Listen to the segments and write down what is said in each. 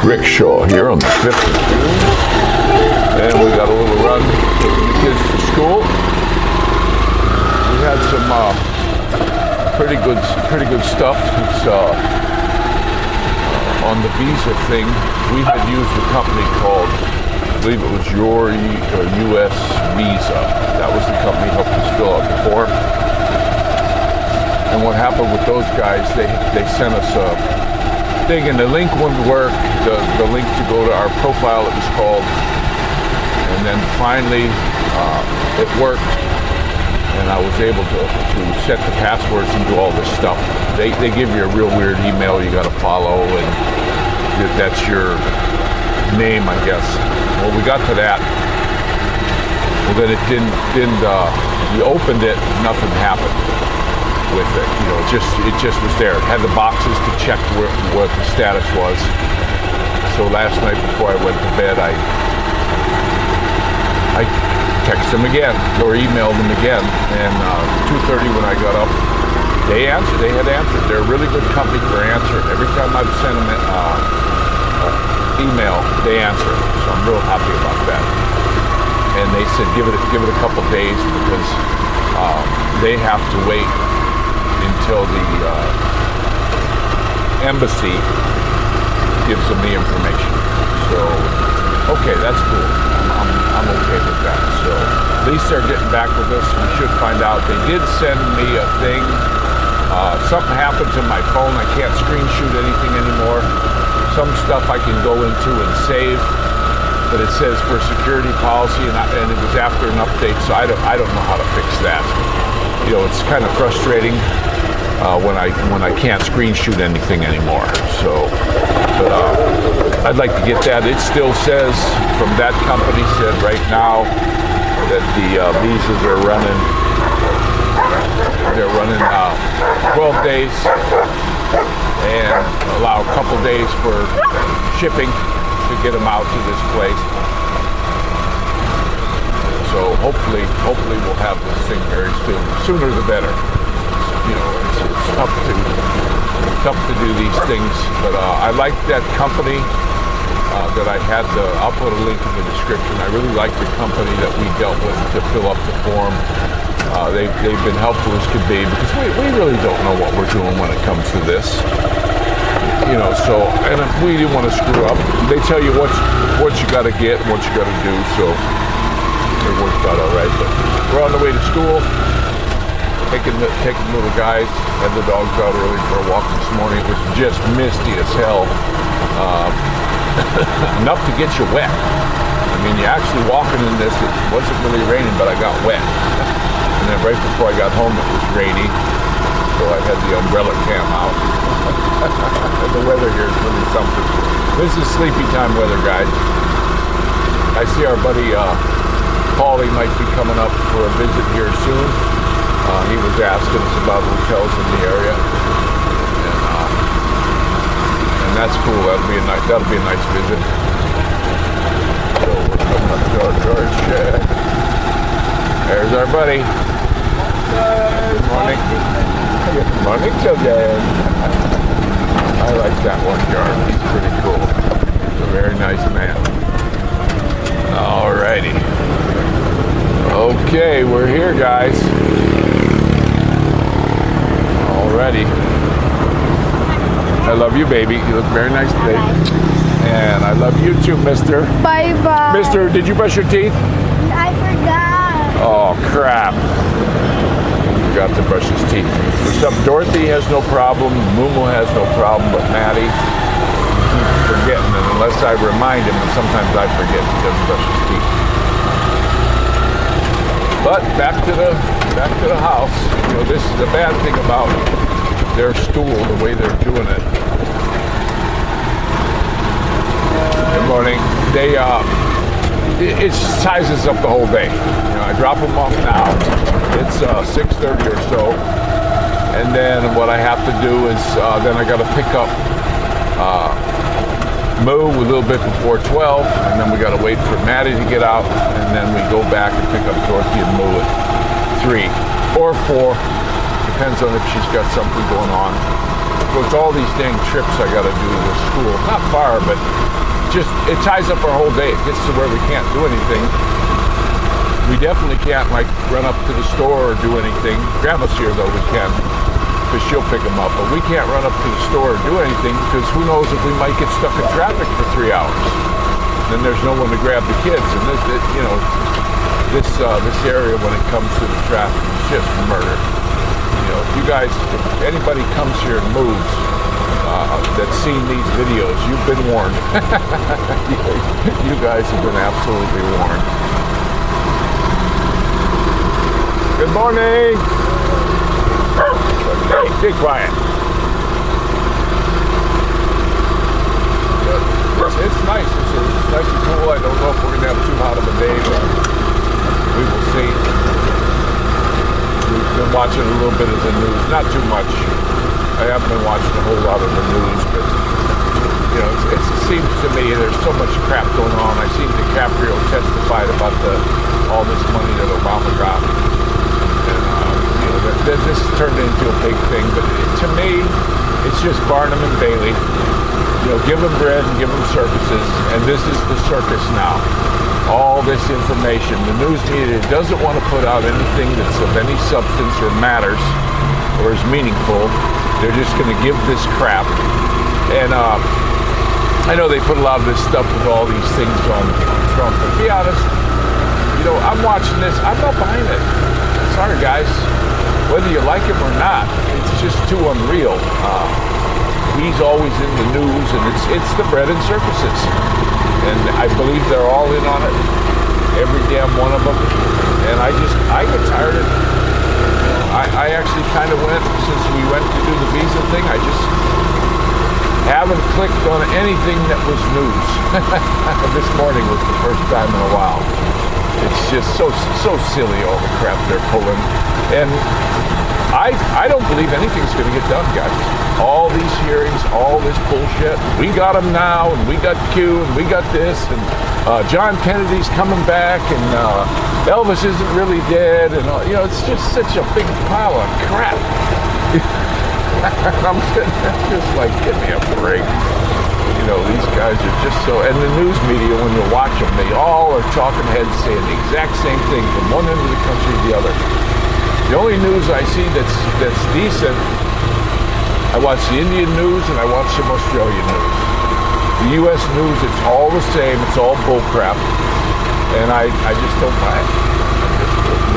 Rickshaw here on the 5th of June. And we got a little run taking the kids to school. We had some pretty good stuff. It's on the visa thing. We had used a company called, I believe it was Your US Visa. That was the company that helped us fill out the form. And what happened with those guys, they sent us a thing, and the link wouldn't work. The link to go to our profile, it was called. And then finally, it worked, and I was able to set the passwords and do all this stuff. They give you a real weird email you got to follow, and that's your name, I guess. Well, we got to that. Well, then it didn't. We opened it, nothing happened with it. You know, it just was there. It had the boxes to check what the status was. So last night before I went to bed, I texted them again or emailed them again, and 2:30 when I got up, they answered. They had answered. They're a really good company for answering. Every time I've sent them an email, they answer. So I'm real happy about that. And they said give it a couple days because they have to wait until the embassy gives them the information. So okay, that's cool. I'm okay with that. So at least they're getting back with us. We should find out. They did send me a thing. Something happened to my phone. I can't screenshot anything anymore. Some stuff I can go into and save, but it says for security policy, and it was after an update, so I don't know how to fix that. You know, it's kind of frustrating when I can't screenshot anything anymore. So, but I'd like to get that. It still says from that company said right now that the visas are running. They're running 12 days and allow a couple days for shipping to get them out to this place. So hopefully we'll have this thing very soon. Sooner the better. You know, it's tough to do these things, but I like that company that I had. I'll put a link in the description. I really like the company that we dealt with to fill up the form. They've been helpful as could be because we really don't know what we're doing when it comes to this. You know, so, and we didn't want to screw up. They tell you what you got to get, what you got to do, so it worked out all right. But we're on the way to school, taking the little guys, had the dogs out early for a walk this morning. It was just misty as hell, enough to get you wet. I mean, you're actually walking in this. It wasn't really raining, but I got wet. And then right before I got home, it was rainy, so I had the umbrella cam out. The weather here is really something. This is sleepy time weather, guys. I see our buddy Paulie might be coming up for a visit here soon. He was asking us about hotels in the area, and that's cool. That'll be a nice visit. So we're coming up to our George shack. There's our buddy. Good morning. Good morning, children. I like that one, Jarm. He's pretty cool. He's a very nice man. Alrighty. Okay, we're here, guys. Alrighty. I love you, baby. You look very nice today. And I love you too, mister. Bye-bye. Mister, did you brush your teeth? I forgot. Oh, crap. Forgot to brush his teeth. Dorothy has no problem. Mumu has no problem, but Maddie keeps forgetting, and unless I remind him, and sometimes I forget, he doesn't brush his teeth. But back to the house. You know, this is the bad thing about their school, the way they're doing it. Good morning. It sizes up the whole day. You know, I drop them off now. It's 6:30 or so, and then what I have to do is then I got to pick up Moo a little bit before 12, and then we got to wait for Maddie to get out, and then we go back and pick up Dorothy and Moo at 3 or 4, depends on if she's got something going on. So it's all these dang trips I got to do to school. Not far, but just it ties up our whole day. It gets to where we can't do anything. We definitely can't like run up to the store or do anything. Grandma's here though, we can, because she'll pick them up. But we can't run up to the store or do anything because who knows if we might get stuck in traffic for 3 hours. Then there's no one to grab the kids, and this area when it comes to the traffic is just murder. If you guys, if anybody comes here and moves that's seen these videos, you've been warned. You guys have been absolutely warned. Good morning. Okay, stay quiet. It's nice. It's nice and cool. I don't know if we're going to have too hot of a day, but we will see. We've been watching a little bit of the news. Not too much. I haven't been watching a whole lot of the news, but it seems to me there's so much crap going on. I seen DiCaprio testified about all this money that Obama got. And this turned into a big thing, but to me, it's just Barnum and Bailey. Give them bread and give them services, and this is the circus now. All this information, the news media doesn't want to put out anything that's of any substance or matters or is meaningful. They're just going to give this crap. And I know they put a lot of this stuff with all these things on Trump, but to be honest, I'm watching this. I'm not buying it. Sorry, guys. Whether you like him or not, it's just too unreal. He's always in the news, and it's the bread and circuses. And I believe they're all in on it, every damn one of them. And I get tired of it. I actually kind of went, since we went to do the visa thing, I just haven't clicked on anything that was news. This morning was the first time in a while. It's just so silly, all the crap they're pulling. And I don't believe anything's going to get done, guys. All these hearings, all this bullshit. We got them now, and we got Q, and we got this, and John Kennedy's coming back, and Elvis isn't really dead, and it's just such a big pile of crap. I'm sitting there just like, give me a break. These guys are just so, and the news media, when you watch them, they all are talking heads saying the exact same thing from one end of the country to the other. The only news I see that's decent, I watch the Indian news and I watch some Australian news. The U.S. news, it's all the same. It's all bullcrap, and I just don't buy it.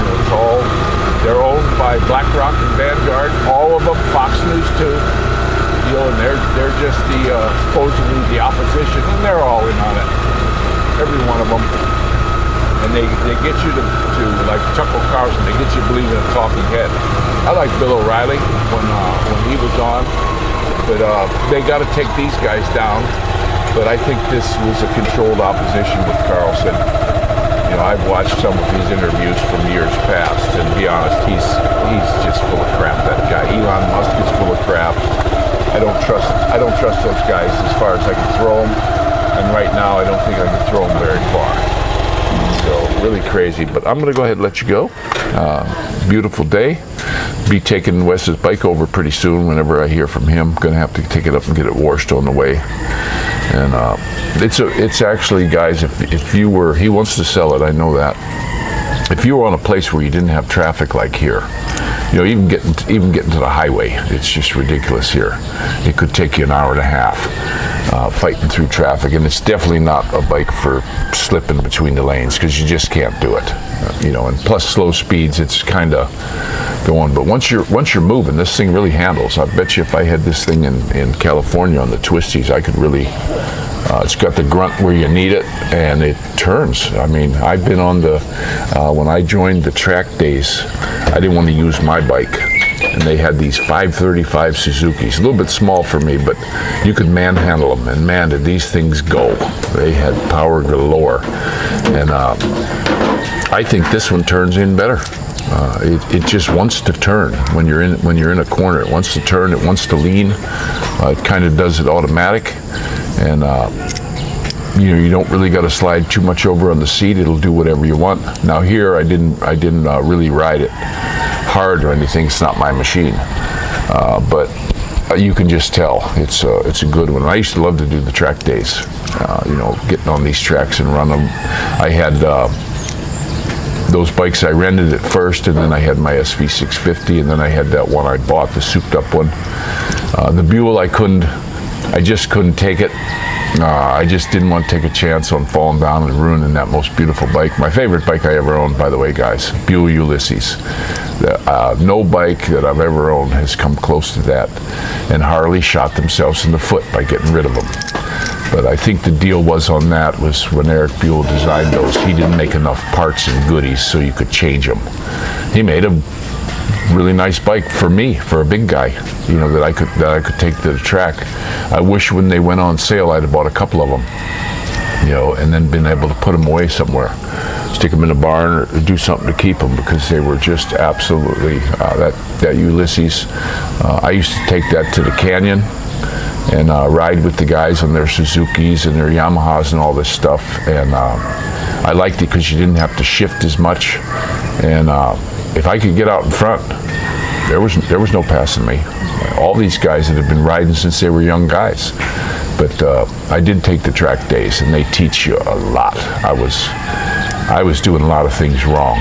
It's all, they're owned by BlackRock and Vanguard. All of them, Fox News too. And they're just supposedly the opposition, and they're all in on it. Every one of them. And they get you to like Tucker Carlson, they get you believing a talking head. I like Bill O'Reilly when he was on, but they got to take these guys down. But I think this was a controlled opposition with Carlson. I've watched some of his interviews from years past, and to be honest, he's just full of crap. That guy, Elon Musk, is full of crap. I don't trust those guys as far as I can throw them, and right now I don't think I can throw them very far. So really crazy, but I'm going to go ahead and let you go. Beautiful day. Be taking Wes's bike over pretty soon. Whenever I hear from him, going to have to take it up and get it washed on the way. And it's actually, guys, if you were, he wants to sell it, I know that. If you were on a place where you didn't have traffic like here, even getting to the highway, it's just ridiculous here. It could take you an hour and a half fighting through traffic, and it's definitely not a bike for slipping between the lanes because you just can't do it. And plus slow speeds, it's kind of going. But once you're moving, this thing really handles. I bet you if I had this thing in California on the twisties, I could really. It's got the grunt where you need it, and it turns. I mean, I've been on when I joined the track days, I didn't want to use my bike. And they had these 535 Suzukis, a little bit small for me, but you could manhandle them. And man, did these things go. They had power galore. And I think this one turns in better. It just wants to turn when you're in a corner. It wants to turn. It wants to lean. It kind of does it automatic, and you don't really got to slide too much over on the seat. It'll do whatever you want. Now here, I didn't really ride it hard or anything. It's not my machine, but you can just tell it's a good one. I used to love to do the track days, getting on these tracks and run them. I had those bikes I rented at first, and then I had my SV650, and then I had that one I bought, the souped up one. The Buell, I just couldn't take it. I just didn't want to take a chance on falling down and ruining that most beautiful bike. My favorite bike I ever owned, by the way, guys, Buell Ulysses. No bike that I've ever owned has come close to that. And Harley shot themselves in the foot by getting rid of them. But I think the deal was on that was when Eric Buell designed those, he didn't make enough parts and goodies so you could change them. He made a really nice bike for me, for a big guy, that I could take to the track. I wish when they went on sale I'd have bought a couple of them, and then been able to put them away somewhere, stick them in a barn or do something to keep them, because they were just absolutely that Ulysses. I used to take that to the canyon and ride with the guys on their Suzukis and their Yamahas and all this stuff, and I liked it because you didn't have to shift as much, and if I could get out in front, there was no passing me. All these guys that have been riding since they were young guys. But I did take the track days, and they teach you a lot. I was doing a lot of things wrong,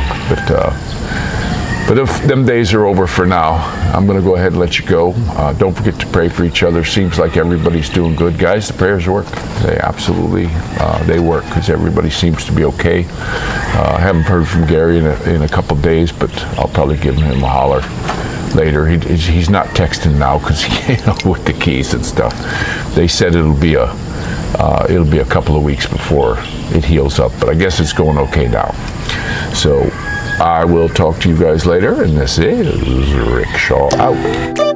but if them days are over for now, I'm going to go ahead and let you go. Don't forget to pray for each other. Seems like everybody's doing good, guys. The prayers work. They absolutely they work, because everybody seems to be okay. I haven't heard from Gary in a couple days, but I'll probably give him a holler later. He's not texting now because with the keys and stuff. They said it'll be a couple of weeks before it heals up, but I guess it's going okay now. So I will talk to you guys later, and this is Rick Shaw out.